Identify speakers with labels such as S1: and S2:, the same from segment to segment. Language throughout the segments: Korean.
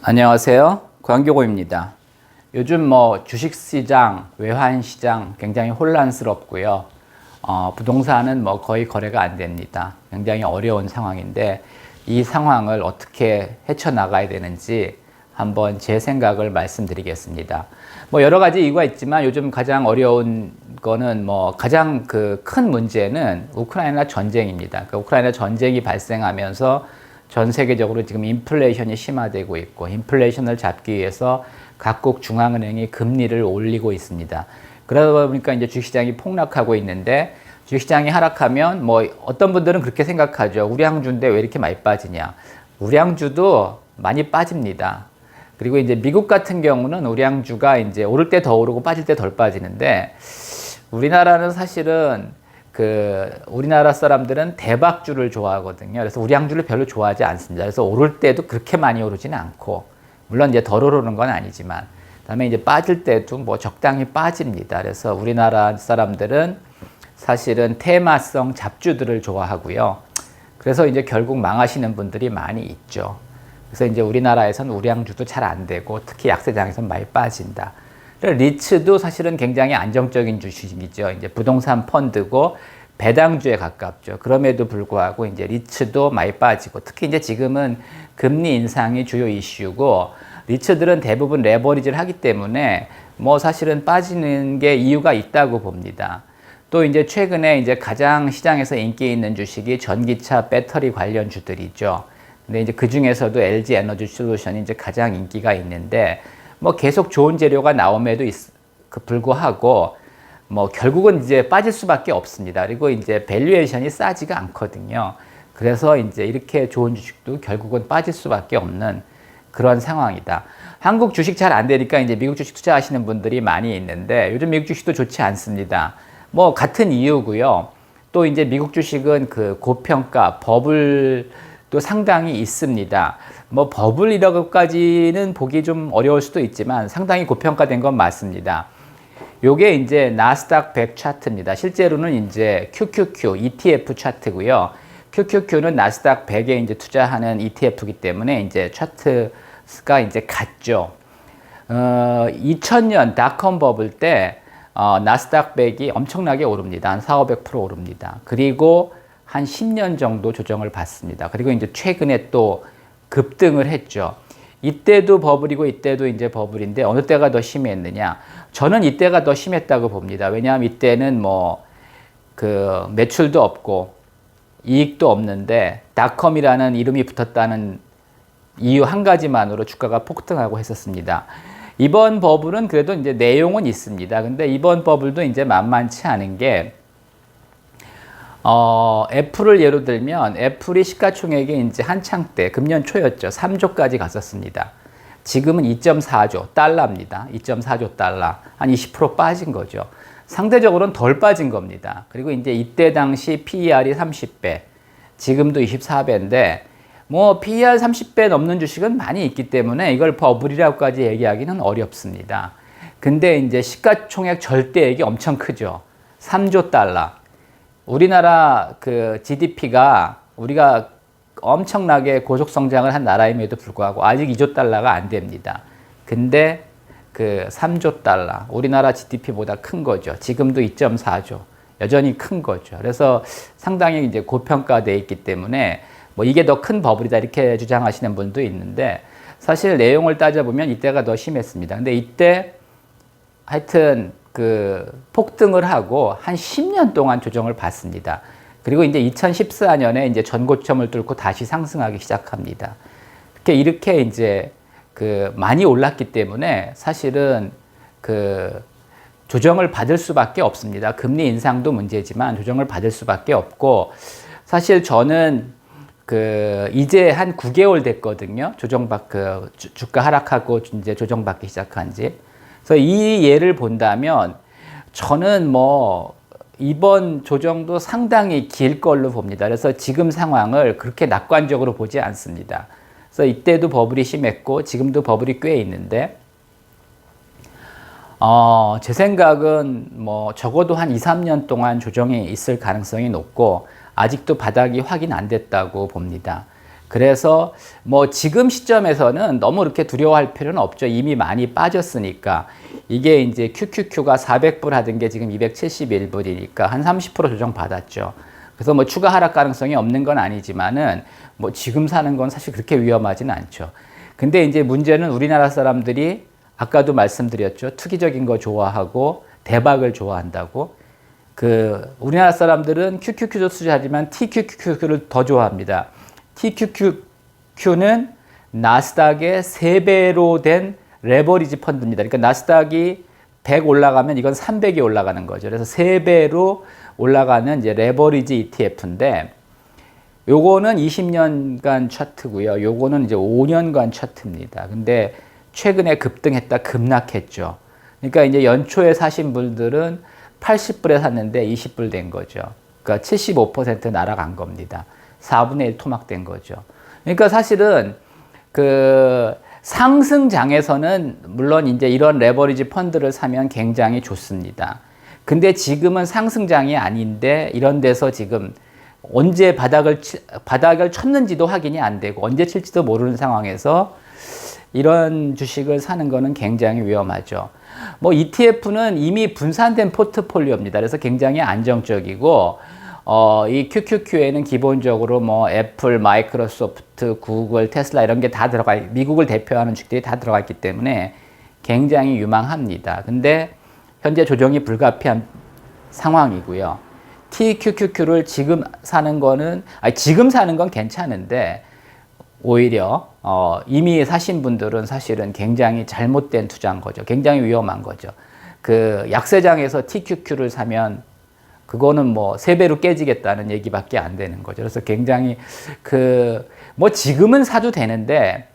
S1: 안녕하세요. 광교고입니다. 요즘 주식시장, 외환시장 굉장히 혼란스럽고요. 부동산은 거의 거래가 안 됩니다. 굉장히 어려운 상황인데 이 상황을 어떻게 헤쳐나가야 되는지 한번 제 생각을 말씀드리겠습니다. 여러 가지 이유가 있지만 요즘 가장 어려운 거는 가장 큰 문제는 우크라이나 전쟁입니다. 우크라이나 전쟁이 발생하면서 전 세계적으로 지금 인플레이션이 심화되고 있고 인플레이션을 잡기 위해서 각국 중앙은행이 금리를 올리고 있습니다. 그러다 보니까 이제 주식시장이 폭락하고 있는데 주식시장이 하락하면 어떤 분들은 그렇게 생각하죠. 우량주인데 왜 이렇게 많이 빠지냐. 우량주도 많이 빠집니다. 그리고 이제 미국 같은 경우는 우량주가 이제 오를 때 더 오르고 빠질 때 덜 빠지는데 우리나라는 사실은 우리나라 사람들은 대박주를 좋아하거든요. 그래서 우량주를 별로 좋아하지 않습니다. 그래서 오를 때도 그렇게 많이 오르지는 않고, 물론 이제 덜 오르는 건 아니지만, 그다음에 이제 빠질 때도 적당히 빠집니다. 그래서 우리나라 사람들은 사실은 테마성 잡주들을 좋아하고요. 그래서 이제 결국 망하시는 분들이 많이 있죠. 그래서 이제 우리나라에서는 우량주도 잘 안 되고, 특히 약세장에서는 많이 빠진다. 리츠도 사실은 굉장히 안정적인 주식이죠. 이제 부동산 펀드고 배당주에 가깝죠. 그럼에도 불구하고 이제 리츠도 많이 빠지고, 특히 이제 지금은 금리 인상이 주요 이슈고, 리츠들은 대부분 레버리지를 하기 때문에 사실은 빠지는 게 이유가 있다고 봅니다. 또 이제 최근에 이제 가장 시장에서 인기 있는 주식이 전기차 배터리 관련 주들이죠. 근데 이제 그 중에서도 LG 에너지 솔루션이 이제 가장 인기가 있는데, 계속 좋은 재료가 나옴에도 불구하고 결국은 이제 빠질 수밖에 없습니다. 그리고 이제 밸류에이션이 싸지가 않거든요. 그래서 이제 이렇게 좋은 주식도 결국은 빠질 수밖에 없는 그런 상황이다. 한국 주식 잘 안 되니까 이제 미국 주식 투자하시는 분들이 많이 있는데 요즘 미국 주식도 좋지 않습니다. 같은 이유고요. 또 이제 미국 주식은 고평가 버블도 상당히 있습니다. 버블이라고까지는 보기 좀 어려울 수도 있지만 상당히 고평가된 건 맞습니다. 요게 이제 나스닥 100 차트입니다. 실제로는 이제 QQQ ETF 차트고요. QQQ는 나스닥 100에 이제 투자하는 ETF이기 때문에 이제 차트가 이제 같죠. 2000년 닷컴 버블 때 나스닥 100이 엄청나게 오릅니다. 한 400~500% 오릅니다. 그리고 한 10년 정도 조정을 받습니다. 그리고 이제 최근에 또 급등을 했죠. 이때도 버블이고 이때도 이제 버블인데 어느 때가 더 심했느냐? 저는 이때가 더 심했다고 봅니다. 왜냐하면 이때는 매출도 없고 이익도 없는데 닷컴이라는 이름이 붙었다는 이유 한 가지만으로 주가가 폭등하고 했었습니다. 이번 버블은 그래도 이제 내용은 있습니다. 근데 이번 버블도 이제 만만치 않은 게 애플을 예로 들면 애플이 시가총액이 이제 한창 때 금년 초였죠. 3조까지 갔었습니다. 지금은 2.4조 달러입니다. 2.4조 달러. 한 20% 빠진 거죠. 상대적으로는 덜 빠진 겁니다. 그리고 이제 이때 당시 PER이 30배, 지금도 24배인데 PER 30배 넘는 주식은 많이 있기 때문에 이걸 버블이라고까지 얘기하기는 어렵습니다. 근데 이제 시가총액 절대액이 엄청 크죠. 3조 달러. 우리나라 GDP가 우리가 엄청나게 고속 성장을 한 나라임에도 불구하고 아직 2조 달러가 안 됩니다. 근데 3조 달러, 우리나라 GDP보다 큰 거죠. 지금도 2.4조. 여전히 큰 거죠. 그래서 상당히 이제 고평가되어 있기 때문에 이게 더 큰 버블이다 이렇게 주장하시는 분도 있는데 사실 내용을 따져보면 이때가 더 심했습니다. 근데 이때 하여튼 폭등을 하고 한 10년 동안 조정을 받습니다. 그리고 이제 2014년에 이제 전고점을 뚫고 다시 상승하기 시작합니다. 이렇게 이제 많이 올랐기 때문에 사실은 조정을 받을 수밖에 없습니다. 금리 인상도 문제지만 조정을 받을 수밖에 없고 사실 저는 이제 한 9개월 됐거든요. 주가 하락하고 이제 조정받기 시작한 지. 그래서 이 예를 본다면 저는 이번 조정도 상당히 길 걸로 봅니다. 그래서 지금 상황을 그렇게 낙관적으로 보지 않습니다. 그래서 이때도 버블이 심했고 지금도 버블이 꽤 있는데 제 생각은 적어도 한 2~3년 동안 조정이 있을 가능성이 높고 아직도 바닥이 확인 안 됐다고 봅니다. 그래서 뭐 지금 시점에서는 너무 이렇게 두려워할 필요는 없죠. 이미 많이 빠졌으니까. 이게 이제 QQQ가 400불 하던 게 지금 271불이니까 한 30% 조정 받았죠. 그래서 뭐 추가 하락 가능성이 없는 건 아니지만은 뭐 지금 사는 건 사실 그렇게 위험하지는 않죠. 근데 이제 문제는 우리나라 사람들이 아까도 말씀드렸죠. 투기적인 거 좋아하고 대박을 좋아한다고. 우리나라 사람들은 QQQ도 투자하지만 TQQQ를 더 좋아합니다. TQQQ는 나스닥의 3배로 된 레버리지 펀드입니다. 그러니까 나스닥이 100 올라가면 이건 300이 올라가는 거죠. 그래서 3배로 올라가는 이제 레버리지 ETF인데 요거는 20년간 차트고요. 요거는 이제 5년간 차트입니다. 근데 최근에 급등했다 급락했죠. 그러니까 이제 연초에 사신 분들은 80불에 샀는데 20불 된 거죠. 그러니까 75% 날아간 겁니다. 4분의 1 토막된 거죠. 그러니까 사실은 상승장에서는 물론 이제 이런 레버리지 펀드를 사면 굉장히 좋습니다. 근데 지금은 상승장이 아닌데 이런 데서 지금 언제 바닥을 쳤는지도 확인이 안 되고 언제 칠지도 모르는 상황에서 이런 주식을 사는 거는 굉장히 위험하죠. 뭐 ETF는 이미 분산된 포트폴리오입니다. 그래서 굉장히 안정적이고 이 QQQ에는 기본적으로 뭐 애플, 마이크로소프트, 구글, 테슬라 이런 게 다 미국을 대표하는 주식들이 다 들어가 있기 때문에 굉장히 유망합니다. 근데 현재 조정이 불가피한 상황이고요. TQQQ를 지금 사는 건 괜찮은데 오히려 이미 사신 분들은 사실은 굉장히 잘못된 투자인 거죠. 굉장히 위험한 거죠. 약세장에서 TQQ를 사면 그거는 뭐 3배로 깨지겠다는 얘기밖에 안 되는 거죠. 그래서 굉장히 뭐 지금은 사도 되는데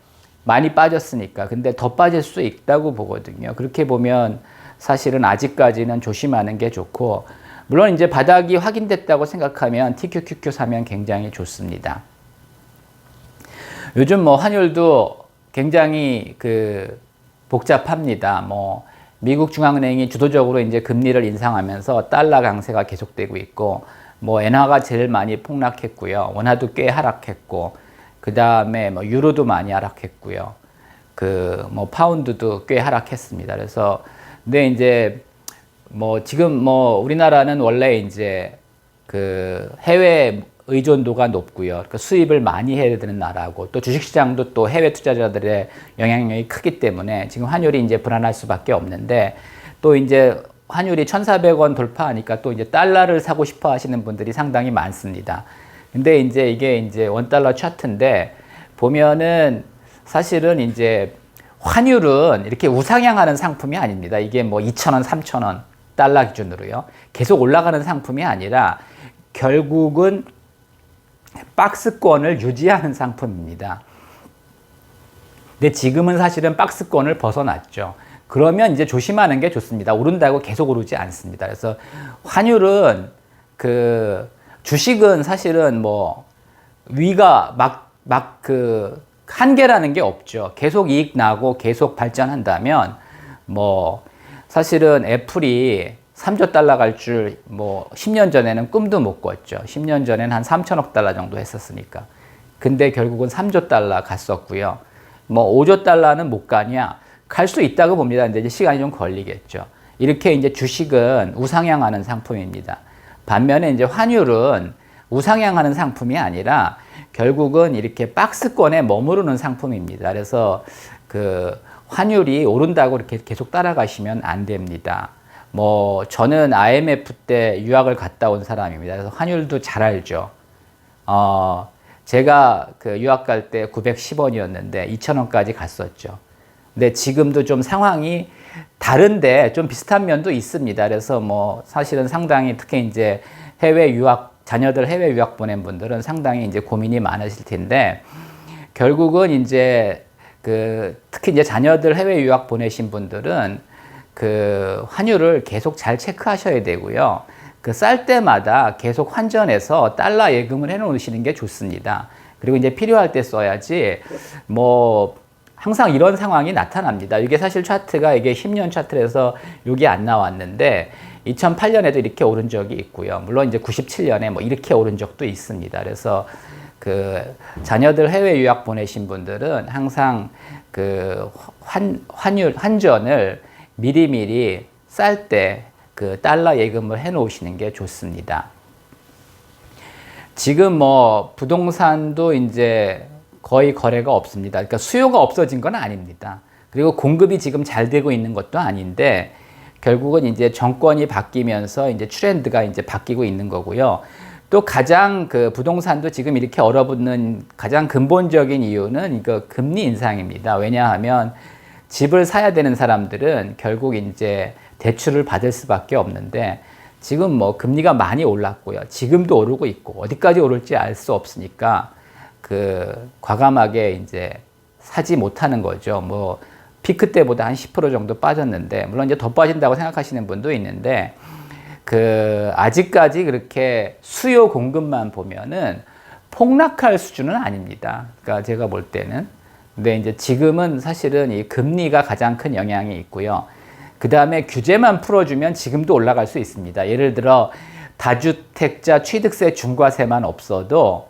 S1: 많이 빠졌으니까. 근데 더 빠질 수 있다고 보거든요. 그렇게 보면 사실은 아직까지는 조심하는 게 좋고, 물론 이제 바닥이 확인됐다고 생각하면 TQQQ 사면 굉장히 좋습니다. 요즘 뭐 환율도 굉장히 복잡합니다. 뭐 미국 중앙은행이 주도적으로 이제 금리를 인상하면서 달러 강세가 계속되고 있고, 뭐 엔화가 제일 많이 폭락했고요. 원화도 꽤 하락했고, 그 다음에 뭐 유로도 많이 하락했고요. 뭐 파운드도 꽤 하락했습니다. 그래서 근데 이제 뭐 지금 뭐 우리나라는 원래 이제 해외 의존도가 높고요. 그러니까 수입을 많이 해야 되는 나라고, 또 주식시장도 또 해외 투자자들의 영향력이 크기 때문에 지금 환율이 이제 불안할 수밖에 없는데, 또 이제 환율이 1,400원 돌파하니까 또 이제 달러를 사고 싶어 하시는 분들이 상당히 많습니다. 근데 이제 이게 이제 원달러 차트인데 보면은 사실은 이제 환율은 이렇게 우상향하는 상품이 아닙니다. 이게 뭐 2,000원, 3,000원 달러 기준으로요. 계속 올라가는 상품이 아니라 결국은 박스권을 유지하는 상품입니다. 근데 지금은 사실은 박스권을 벗어났죠. 그러면 이제 조심하는 게 좋습니다. 오른다고 계속 오르지 않습니다. 그래서 환율은 주식은 사실은 뭐 위가 한계라는 게 없죠. 계속 이익 나고 계속 발전한다면 뭐 사실은 애플이 3조 달러 갈 줄 뭐 10년 전에는 꿈도 못 꿨죠. 10년 전에는 한 3천억 달러 정도 했었으니까. 근데 결국은 3조 달러 갔었고요. 뭐 5조 달러는 못 가냐? 갈 수 있다고 봅니다. 근데 이제 시간이 좀 걸리겠죠. 이렇게 이제 주식은 우상향하는 상품입니다. 반면에 이제 환율은 우상향하는 상품이 아니라 결국은 이렇게 박스권에 머무르는 상품입니다. 그래서 환율이 오른다고 이렇게 계속 따라가시면 안 됩니다. 뭐 저는 IMF 때 유학을 갔다 온 사람입니다. 그래서 환율도 잘 알죠. 제가 유학 갈 때 910원이었는데 2,000원까지 갔었죠. 근데 지금도 좀 상황이 다른데 좀 비슷한 면도 있습니다. 그래서 뭐 사실은 상당히 특히 이제 자녀들 해외 유학 보낸 분들은 상당히 이제 고민이 많으실 텐데, 결국은 이제 특히 이제 자녀들 해외 유학 보내신 분들은 환율을 계속 잘 체크하셔야 되고요. 쌀 때마다 계속 환전해서 달러 예금을 해 놓으시는 게 좋습니다. 그리고 이제 필요할 때 써야지, 뭐 항상 이런 상황이 나타납니다. 이게 사실 차트가 이게 10년 차트에서 여기 안 나왔는데 2008년에도 이렇게 오른 적이 있고요. 물론 이제 97년에 뭐 이렇게 오른 적도 있습니다. 그래서 그 자녀들 해외 유학 보내신 분들은 항상 그 환전을 미리미리 쌀 때 그 달러 예금을 해 놓으시는 게 좋습니다. 지금 뭐 부동산도 이제 거의 거래가 없습니다. 그러니까 수요가 없어진 건 아닙니다. 그리고 공급이 지금 잘 되고 있는 것도 아닌데 결국은 이제 정권이 바뀌면서 이제 트렌드가 이제 바뀌고 있는 거고요. 또 가장 그 부동산도 지금 이렇게 얼어붙는 가장 근본적인 이유는 이거 금리 인상입니다. 왜냐하면 집을 사야 되는 사람들은 결국 이제 대출을 받을 수밖에 없는데 지금 뭐 금리가 많이 올랐고요. 지금도 오르고 있고 어디까지 오를지 알 수 없으니까 그 과감하게 이제 사지 못하는 거죠. 뭐 피크 때보다 한 10% 정도 빠졌는데 물론 이제 더 빠진다고 생각하시는 분도 있는데 그 아직까지 그렇게 수요 공급만 보면은 폭락할 수준은 아닙니다. 그러니까 제가 볼 때는. 근데 이제 지금은 사실은 이 금리가 가장 큰 영향이 있고요. 그 다음에 규제만 풀어주면 지금도 올라갈 수 있습니다. 예를 들어 다주택자 취득세 중과세만 없어도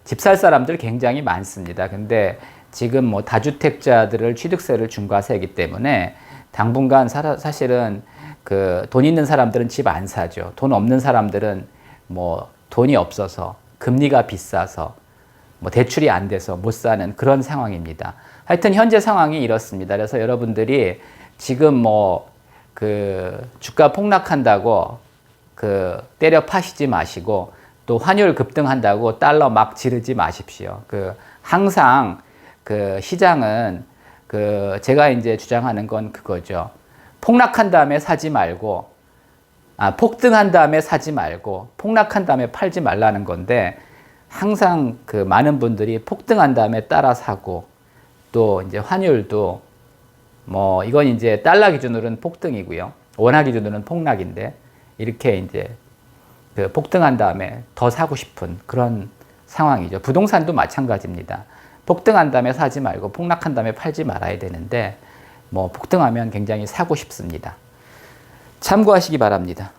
S1: 집 살 사람들 굉장히 많습니다. 근데 지금 뭐 다주택자들을 취득세를 중과세이기 때문에 당분간 사실은 그 돈 있는 사람들은 집 안 사죠. 돈 없는 사람들은 뭐 돈이 없어서 금리가 비싸서 뭐 대출이 안 돼서 못 사는 그런 상황입니다. 하여튼 현재 상황이 이렇습니다. 그래서 여러분들이 지금 뭐 그 주가 폭락한다고 그 때려 파시지 마시고 또 환율 급등한다고 달러 막 지르지 마십시오. 그 항상 그 시장은 그 제가 이제 주장하는 건 그거죠. 폭락한 다음에 사지 말고 폭등한 다음에 사지 말고 폭락한 다음에 팔지 말라는 건데 항상 그 많은 분들이 폭등한 다음에 따라 사고 또 이제 환율도 뭐 이건 이제 달러 기준으로는 폭등이고요. 원화 기준으로는 폭락인데 이렇게 이제 그 폭등한 다음에 더 사고 싶은 그런 상황이죠. 부동산도 마찬가지입니다. 폭등한 다음에 사지 말고 폭락한 다음에 팔지 말아야 되는데 뭐 폭등하면 굉장히 사고 싶습니다. 참고하시기 바랍니다.